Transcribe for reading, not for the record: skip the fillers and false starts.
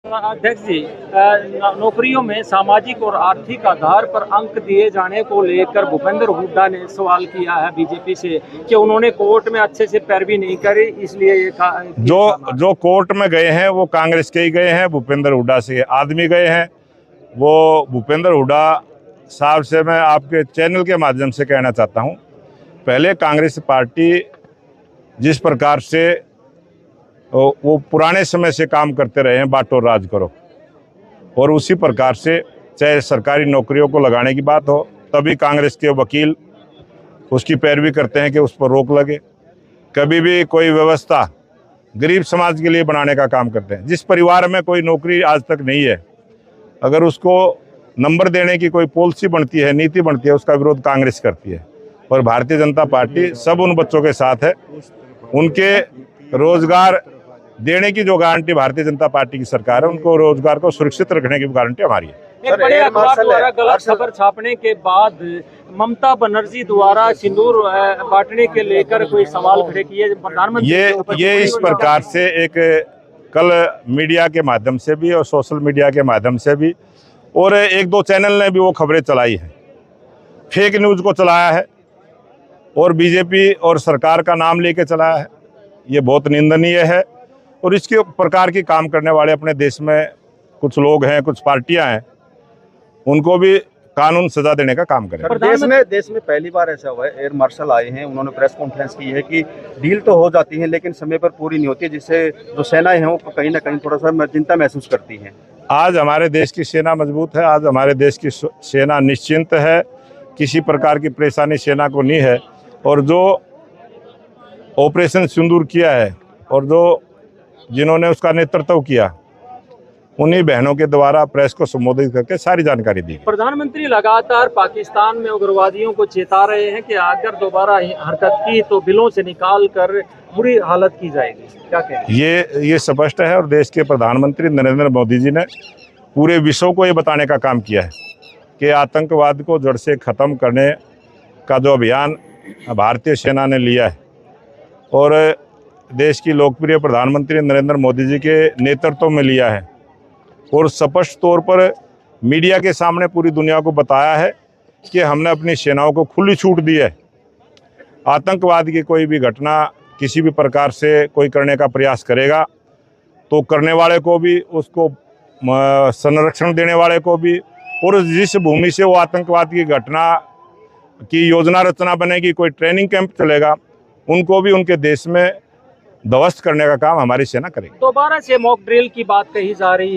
अध्यक्ष जी, नौकरियों में सामाजिक और आर्थिक आधार पर अंक दिए जाने को लेकर भूपेंद्र हुड्डा ने सवाल किया है बीजेपी से कि उन्होंने कोर्ट में अच्छे से पैरवी नहीं करी, इसलिए ये जो कोर्ट में गए हैं वो कांग्रेस के ही गए हैं, भूपेंद्र हुड्डा से आदमी गए हैं। वो भूपेंद्र हुड्डा साहब से मैं आपके चैनल के माध्यम से कहना चाहता हूं, पहले कांग्रेस पार्टी जिस प्रकार से वो पुराने समय से काम करते रहे हैं, बांटो राज करो, और उसी प्रकार से चाहे सरकारी नौकरियों को लगाने की बात हो, तभी कांग्रेस के वकील उसकी पैरवी करते हैं कि उस पर रोक लगे। कभी भी कोई व्यवस्था गरीब समाज के लिए बनाने का काम करते हैं। जिस परिवार में कोई नौकरी आज तक नहीं है, अगर उसको नंबर देने की कोई पॉलिसी बनती है, नीति बनती है, उसका विरोध कांग्रेस करती है। और भारतीय जनता पार्टी सब उन बच्चों के साथ है। उनके रोजगार देने की जो गारंटी भारतीय जनता पार्टी की सरकार है, उनको रोजगार को सुरक्षित रखने की गारंटी हमारी है। एक बड़े अखबार द्वारा गलत खबर छापने के बाद ममता बनर्जी द्वारा सिंदूर बांटने के लेकर कोई सवाल खड़े किए प्रधानमंत्री। ये इस प्रकार से एक कल मीडिया के माध्यम से भी और सोशल मीडिया के माध्यम से भी और एक दो चैनल ने भी वो खबरें चलाई है, फेक न्यूज़ को चलाया है और बीजेपी और सरकार का नाम लेके चलाया है। ये बहुत निंदनीय है और इसके प्रकार की काम करने वाले अपने देश में कुछ लोग हैं, कुछ पार्टियां हैं, उनको भी कानून सजा देने का काम करें। देश में पहली बार ऐसा हुआ है, एयर मार्शल आए हैं, उन्होंने प्रेस कॉन्फ्रेंस की है कि डील तो हो जाती है लेकिन समय पर पूरी नहीं होती है, जिससे जो सेनाएं हैं वो कहीं ना कहीं थोड़ा सा चिंता महसूस करती हैं। आज हमारे देश की सेना मजबूत है, आज हमारे देश की सेना निश्चिंत है, किसी प्रकार की परेशानी सेना को नहीं है। और जो ऑपरेशन सिंदूर किया है और जिन्होंने उसका नेतृत्व किया, उन्हीं बहनों के द्वारा प्रेस को संबोधित करके सारी जानकारी दी। प्रधानमंत्री लगातार पाकिस्तान में उग्रवादियों को चेता रहे हैं कि अगर दोबारा हरकत की तो बिलों से निकाल कर बुरी हालत की जाएगी। क्या कहें? ये स्पष्ट है और देश के प्रधानमंत्री नरेंद्र मोदी जी ने पूरे विश्व को ये बताने का काम किया है कि आतंकवाद को जड़ से ख़त्म करने का जो अभियान भारतीय सेना ने लिया है और देश की लोकप्रिय प्रधानमंत्री नरेंद्र मोदी जी के नेतृत्व में लिया है और स्पष्ट तौर पर मीडिया के सामने पूरी दुनिया को बताया है कि हमने अपनी सेनाओं को खुली छूट दी है। आतंकवाद की कोई भी घटना किसी भी प्रकार से कोई करने का प्रयास करेगा तो करने वाले को भी, उसको संरक्षण देने वाले को भी, और जिस भूमि से वो आतंकवाद की घटना की योजना रचना बनेगी, कोई ट्रेनिंग कैंप चलेगा, उनको भी उनके देश में ध्वस्त करने का काम हमारी सेना करेगी। दोबारा से मॉक ड्रिल की बात कही जा रही है।